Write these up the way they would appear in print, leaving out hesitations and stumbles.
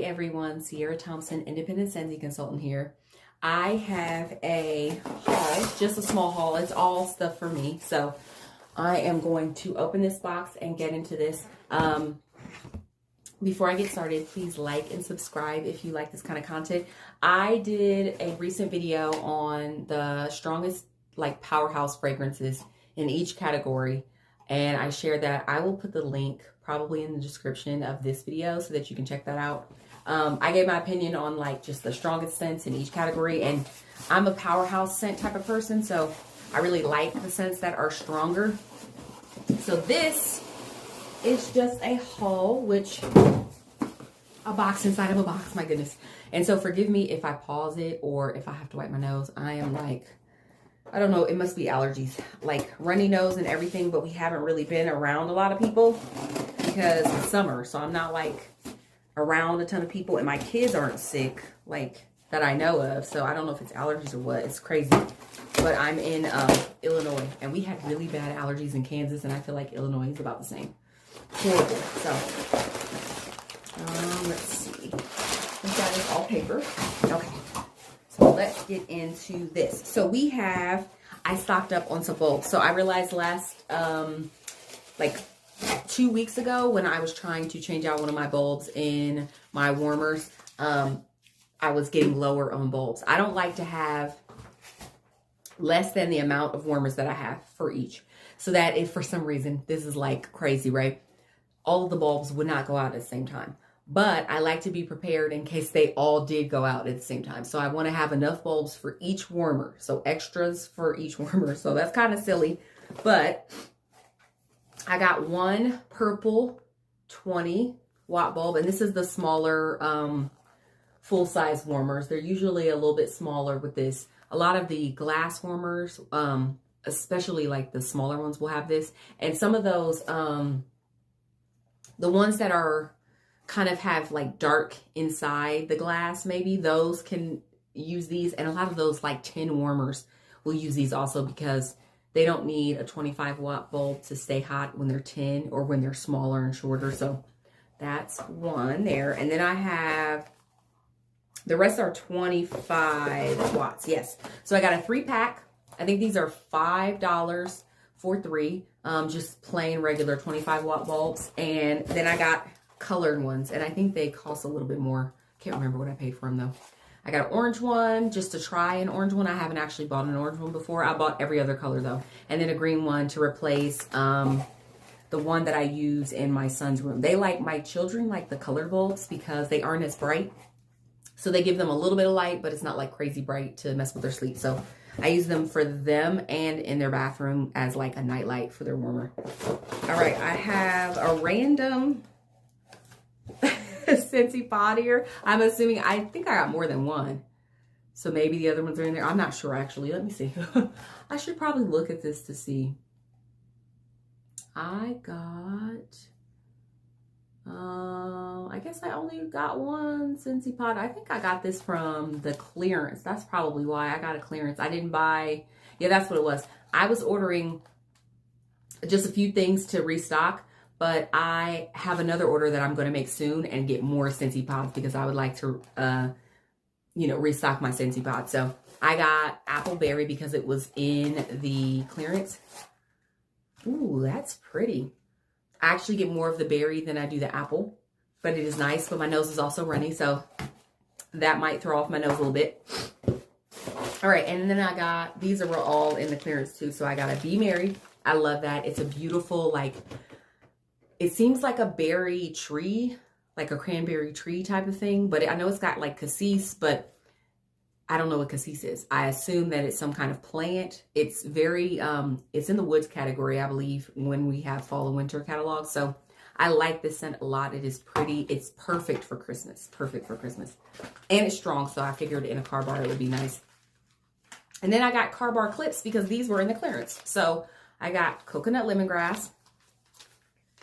everyone, Sierra Thompson, independent Scentsy consultant here. I have a haul, just a small haul. It's all stuff for me. So I am going to open this box and get into this. Before I get started, please like and subscribe if you like this kind of content. I did a recent video on the strongest like powerhouse fragrances in each category, and I shared that. I will put the link probably in the description of this video so that you can check that out. I gave my opinion on like just the strongest scents in each category, and I'm a powerhouse scent type of person, so I really like the scents that are stronger. So this is just a haul, which a box inside of a box, my goodness. And so forgive me if I pause it or if I have to wipe my nose. I am like, I don't know, it must be allergies, like runny nose and everything, but we haven't really been around a lot of people because it's summer. So I'm not like around a ton of people, and my kids aren't sick like that I know of. So I don't know if it's allergies or what. It's crazy. But I'm in Illinois, and we had really bad allergies in Kansas, and I feel like Illinois is about the same. Horrible. So let's see. We've got this all paper. Okay. So let's get into this. So I stocked up on some bulbs. So I realized last, like 2 weeks ago when I was trying to change out one of my bulbs in my warmers, I was getting lower on bulbs. I don't like to have less than the amount of warmers that I have for each. So that if for some reason, this is like crazy, right? All of the bulbs would not go out at the same time. But I like to be prepared in case they all did go out at the same time. So I want to have enough bulbs for each warmer. So extras for each warmer. So that's kind of silly. But I got one purple 20-watt bulb. And this is the smaller full-size warmers. They're usually a little bit smaller with this. A lot of the glass warmers, especially like the smaller ones, will have this. And some of those, the ones that are kind of have like dark inside the glass, maybe those can use these. And a lot of those like tin warmers will use these also because they don't need a 25-watt bulb to stay hot when they're tin or when they're smaller and shorter. So that's one there. And then I have, the rest are 25 watts. Yes. So I got a 3-pack. I think these are $5 for 3, just plain regular 25-watt bulbs. And then I got colored ones, and I think they cost a little bit more. Can't remember what I paid for them though. I got an orange one just to try an orange one. I haven't actually bought an orange one before. I bought every other color though. And then a green one to replace the one that I use in my son's room. My children like the colored bulbs because they aren't as bright. So they give them a little bit of light, but it's not like crazy bright to mess with their sleep. So I use them for them and in their bathroom as like a night light for their warmer. All right, I have a random Scentsy pod here. I'm assuming, I think I got more than one. So maybe the other ones are in there. I'm not sure actually. Let me see. I should probably look at this to see. I got, I guess I only got one Scentsy pod. I think I got this from the clearance. That's probably why I got a clearance. I didn't buy, yeah, that's what it was. I was ordering just a few things to restock, but I have another order that I'm going to make soon and get more Scentsy pods because I would like to, restock my Scentsy pods. So I got apple berry because it was in the clearance. Ooh, that's pretty. I actually get more of the berry than I do the apple, but it is nice. But my nose is also runny, so that might throw off my nose a little bit. All right, and then I got, these are all in the clearance too. So I got a Be Merry. I love that. It's a beautiful, like, it seems like a berry tree, like a cranberry tree type of thing. But I know it's got like cassis, but I don't know what cassis is. I assume that it's some kind of plant. It's very, it's in the woods category, I believe, when we have fall and winter catalogs. So I like this scent a lot. It is pretty. It's perfect for Christmas. Perfect for Christmas. And it's strong, so I figured in a car bar it would be nice. And then I got car bar clips because these were in the clearance. So I got coconut lemongrass,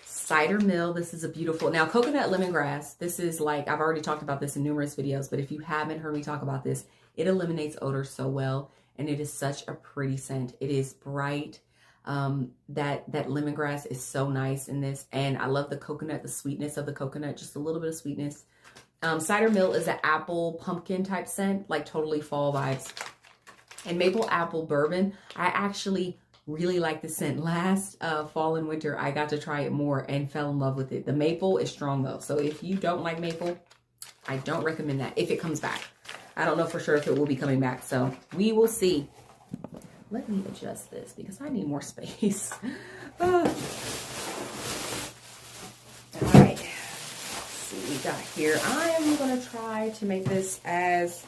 cider mill. This is a beautiful, now coconut lemongrass, this is like, I've already talked about this in numerous videos, but if you haven't heard me talk about this, it eliminates odor so well, and it is such a pretty scent. It is bright. That lemongrass is so nice in this, and I love the coconut, the sweetness of the coconut, just a little bit of sweetness. Cider Mill is an apple pumpkin type scent, like totally fall vibes. And Maple Apple Bourbon, I actually really like the scent. Last fall and winter, I got to try it more and fell in love with it. The maple is strong though. So if you don't like maple, I don't recommend that if it comes back. I don't know for sure if it will be coming back. So we will see. Let me adjust this because I need more space. All right. Let's see what we got here. I'm going to try to make this as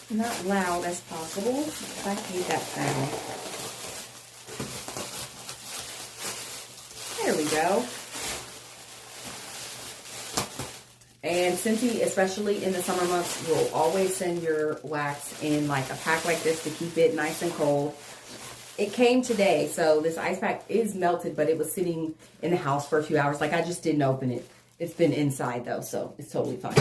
not loud as possible. I hate that sound. There we go. And Scentsy, especially in the summer months, will always send your wax in like a pack like this to keep it nice and cold. It came today, so this ice pack is melted, but it was sitting in the house for a few hours. Like, I just didn't open it. It's been inside though, so it's totally fine.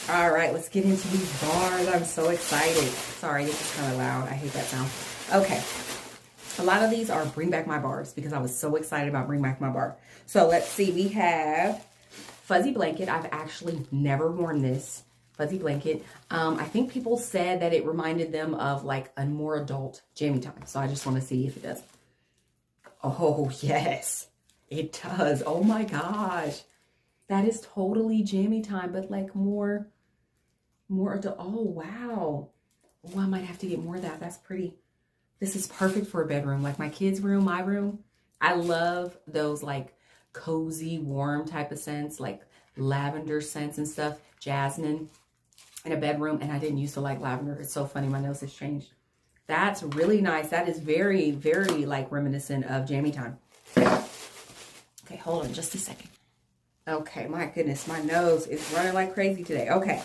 All right, let's get into these bars. I'm so excited. Sorry, this is kind of loud. I hate that sound. Okay. A lot of these are Bring Back My Bars because I was so excited about Bring Back My Bar. So let's see. We have Fuzzy Blanket. I've actually never worn this. Fuzzy Blanket. I think people said that it reminded them of like a more adult jammy time. So I just want to see if it does. Oh, yes. It does. Oh my gosh. That is totally jammy time, but like more adult. Oh, wow. Oh, I might have to get more of that. That's pretty. This is perfect for a bedroom. Like my kids' room, my room. I love those like cozy, warm type of scents, like lavender scents and stuff. Jasmine in a bedroom. And I didn't used to like lavender. It's so funny. My nose has changed. That's really nice. That is very, very like reminiscent of jammy time. Okay, hold on just a second. Okay, my goodness, my nose is running like crazy today. Okay,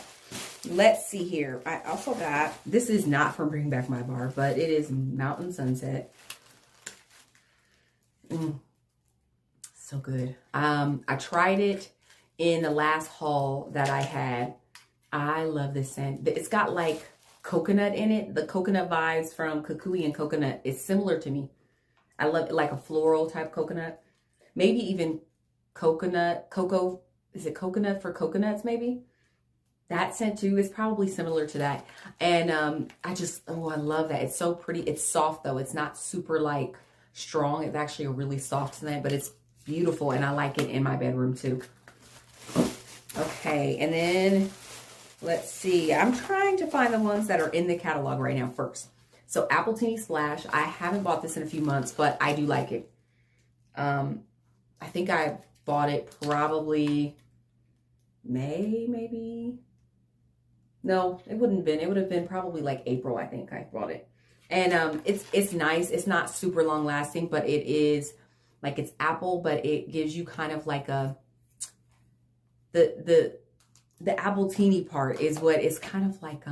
let's see here. I also got, this is not from Bring Back My Bar, but it is Mountain Sunset. So good. I tried it in the last haul that I had. I love this scent. It's got like coconut in it. The coconut vibes from Kukui and Coconut is similar to me. I love it, like a floral type coconut. Maybe even cocoa, is it coconut for coconuts maybe? That scent too is probably similar to that. And I love that. It's so pretty. It's soft though. It's not super like strong. It's actually a really soft scent, but it's beautiful and I like it in my bedroom too. Okay, and then let's see. I'm trying to find the ones that are in the catalog right now first. So Apple Teeny Splash. I haven't bought this in a few months, but I do like it. I think I bought it probably May, maybe. No, it wouldn't have been. It would have been probably like April, I think I bought it. And it's nice. It's not super long lasting, but it is like it's apple, but it gives you kind of like a the apple teeny part is what is kind of like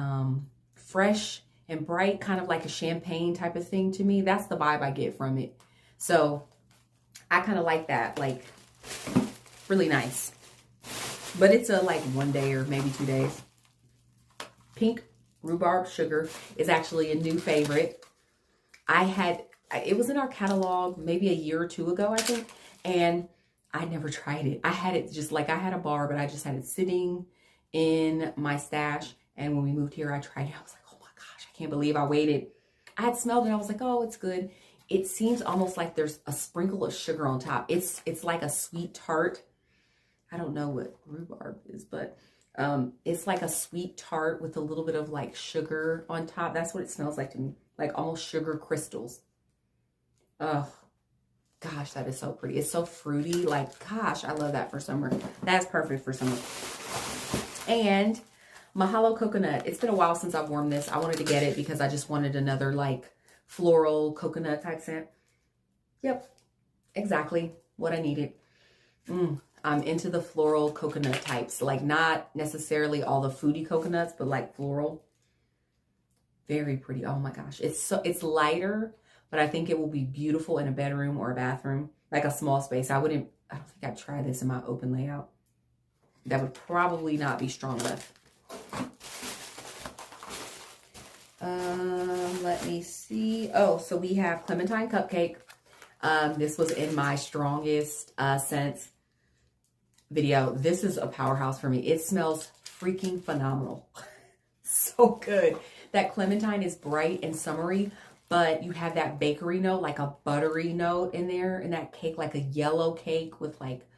fresh and bright, kind of like a champagne type of thing to me. That's the vibe I get from it. So I kind of like that, like really nice. But it's a like 1 day or maybe 2 days. Pink Rhubarb Sugar is actually a new favorite. It was in our catalog maybe a year or two ago, I think. And I never tried it. I had it just like I had a bar, but I just had it sitting in my stash. And when we moved here, I tried it. I was like, oh my gosh, I can't believe I waited. I had smelled it. I was like, oh, it's good. It seems almost like there's a sprinkle of sugar on top. It's like a sweet tart. I don't know what rhubarb is, but it's like a sweet tart with a little bit of like sugar on top. That's what it smells like to me. Like almost sugar crystals. Oh, gosh, that is so pretty. It's so fruity. Like, gosh, I love that for summer. That's perfect for summer. And Mahalo Coconut. It's been a while since I've worn this. I wanted to get it because I just wanted another like floral coconut type scent. Yep, exactly what I needed. I'm into the floral coconut types, like not necessarily all the foodie coconuts, but like floral. Very pretty. Oh my gosh. It's lighter, but I think it will be beautiful in a bedroom or a bathroom, like a small space. I don't think I'd try this in my open layout. That would probably not be strong enough. Let me see. Oh, so we have Clementine Cupcake. This was in my strongest scents. video, this is a powerhouse for me. It smells freaking phenomenal. So good. That clementine is bright and summery, but you have that bakery note, like a buttery note in there, in that cake, like a yellow cake with like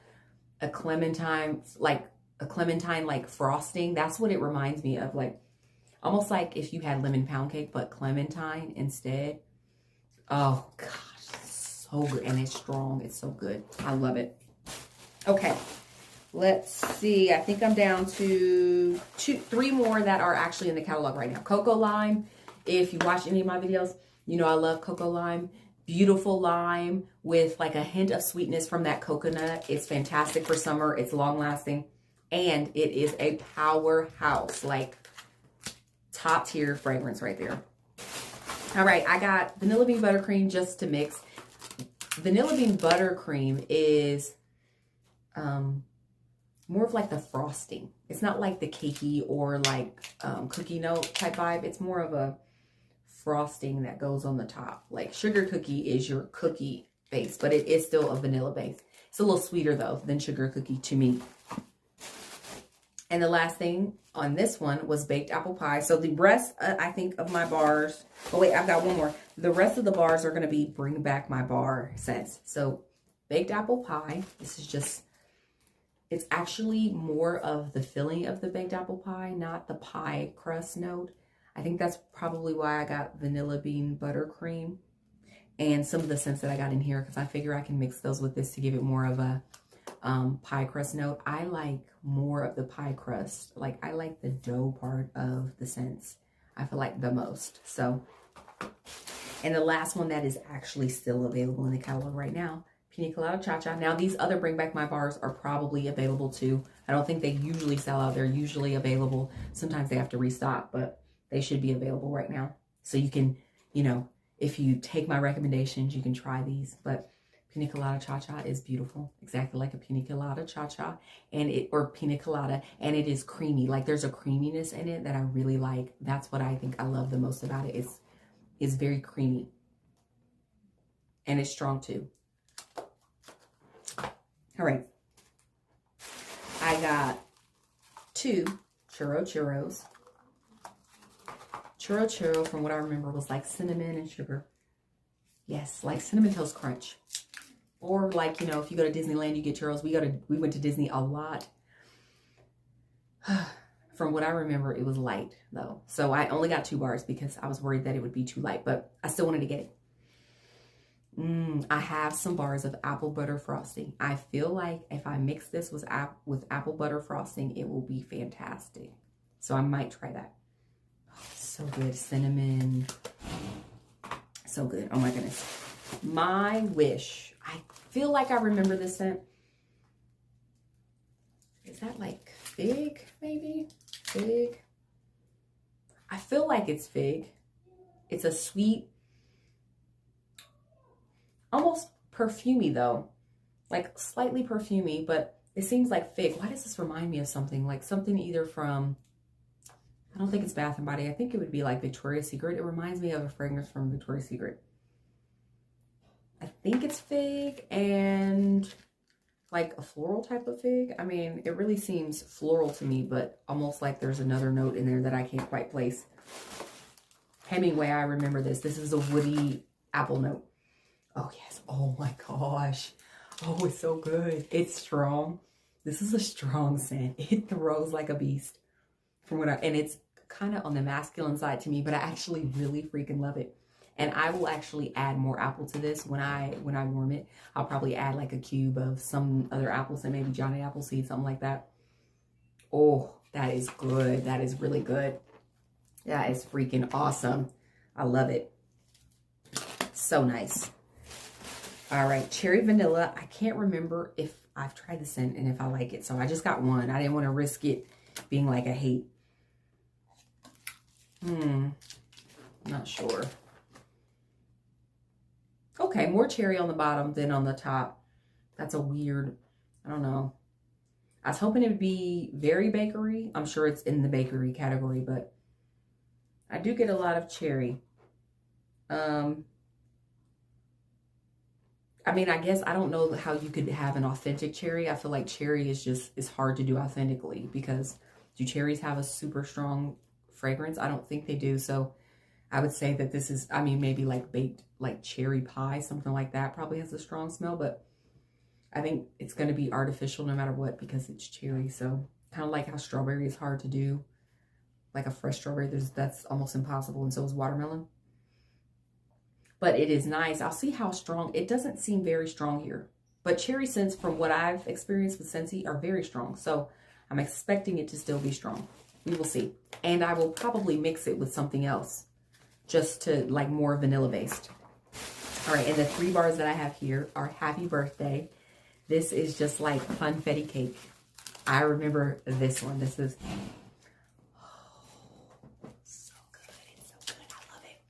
a clementine like frosting. That's what it reminds me of, like almost like if you had lemon pound cake but clementine instead. Oh gosh, so good. And it's strong. It's so good. I love it. Okay, let's see. I think I'm down to three more that are actually in the catalog right now. Cocoa lime. If you watch any of my videos, you know I love cocoa lime. Beautiful lime with like a hint of sweetness from that coconut. It's fantastic for summer. It's long lasting. And it is a powerhouse, like top tier fragrance right there. All right, I got vanilla bean buttercream just to mix. Vanilla bean buttercream is more of like the frosting. It's not like the cakey or like cookie note type vibe. It's more of a frosting that goes on the top. Like sugar cookie is your cookie base, but it is still a vanilla base. It's a little sweeter though than sugar cookie to me. And the last thing on this one was baked apple pie. So the rest, I think, of my bars. Oh wait, I've got one more. The rest of the bars are going to be bring back my bar scents. So baked apple pie. This is just, it's actually more of the filling of the baked apple pie, not the pie crust note. I think that's probably why I got vanilla bean buttercream and some of the scents that I got in here, because I figure I can mix those with this to give it more of a pie crust note. I like more of the pie crust. Like I like the dough part of the scents. I feel like the most. So, and the last one that is actually still available in the catalog right now, Pina Colada Cha-Cha. Now these other Bring Back My Bars are probably available too. I don't think they usually sell out. They're usually available. Sometimes they have to restock, but they should be available right now. So you can, you know, if you take my recommendations, you can try these. But Pina Colada Cha-Cha is beautiful, exactly like a Pina Colada Cha-Cha, or Pina Colada, and it is creamy. Like there's a creaminess in it that I really like. That's what I think I love the most about it. It's very creamy, and it's strong too. All right, I got 2 churros. Churro, from what I remember, was like cinnamon and sugar. Yes, like Cinnamon Toast Crunch. Or like, you know, if you go to Disneyland, you get churros. We went to Disney a lot. From what I remember, it was light though. So I only got 2 bars because I was worried that it would be too light, but I still wanted to get it. I have some bars of apple butter frosting. I feel like if I mix this with apple butter frosting, it will be fantastic. So I might try that. Oh, so good. Cinnamon. So good. Oh my goodness. My Wish. I feel like I remember this scent. Is that like fig, maybe? Fig? I feel like it's fig. It's a sweet, almost perfumey though. Like slightly perfumey, but it seems like fig. Why does this remind me of something? Like something either from, I don't think it's Bath and Body. I think it would be like Victoria's Secret. It reminds me of a fragrance from Victoria's Secret. I think it's fig and like a floral type of fig. I mean, it really seems floral to me, but almost like there's another note in there that I can't quite place. Hemingway, I remember this. This is a woody apple note. Oh yes. Oh my gosh. Oh, it's so good. It's strong. This is a strong scent. It throws like a beast. And it's kind of on the masculine side to me, but I actually really freaking love it. And I will actually add more apple to this when I warm it. I'll probably add like a cube of some other apples and maybe Johnny Appleseed, something like that. Oh, that is good. That is really good. That is freaking awesome. I love it. So nice. All right, cherry vanilla. I can't remember if I've tried the scent and if I like it. So I just got one. I didn't want to risk it being like a hate. Not sure. Okay, more cherry on the bottom than on the top. That's a weird, I don't know. I was hoping it would be very bakery. I'm sure it's in the bakery category, but I do get a lot of cherry. I mean, I guess I don't know how you could have an authentic cherry. I feel like cherry is hard to do authentically, because do cherries have a super strong fragrance? I don't think they do. So I would say that this is, I mean, maybe like baked, like cherry pie, something like that probably has a strong smell, but I think it's going to be artificial no matter what, because it's cherry. So kind of like how strawberry is hard to do, like a fresh strawberry, that's almost impossible, and so is watermelon. But it is nice. I'll see how strong. It doesn't seem very strong here, but cherry scents, from what I've experienced with Scentsy, are very strong. So I'm expecting it to still be strong. We will see. And I will probably mix it with something else, just to like more vanilla based. All right, and the 3 bars that I have here are Happy Birthday. This is just like funfetti cake. I remember this one. This is so good. It's so good. I love it.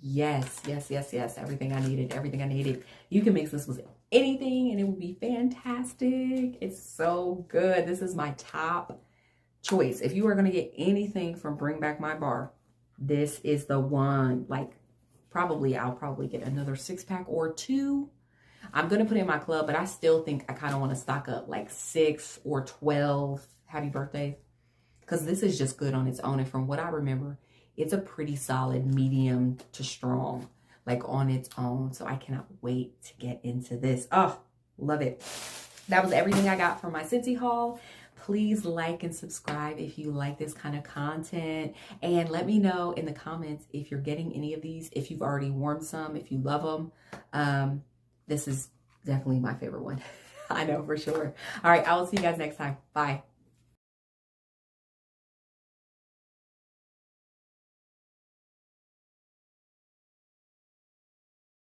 Yes, yes, yes, yes. Everything I needed. Everything I needed. You can mix this with anything and it will be fantastic. It's so good. This is my top choice. If you are going to get anything from Bring Back My Bar, this is the one. Like, I'll probably get another 6-pack or 2. I'm going to put it in my club, but I still think I kind of want to stock up like 6 or 12 Happy Birthdays, because this is just good on its own. And from what I remember, it's a pretty solid medium to strong, like on its own. So I cannot wait to get into this. Oh, love it. That was everything I got from my Scentsy haul. Please like and subscribe if you like this kind of content. And let me know in the comments if you're getting any of these, if you've already worn some, if you love them. This is definitely my favorite one. I know for sure. All right, I will see you guys next time. Bye.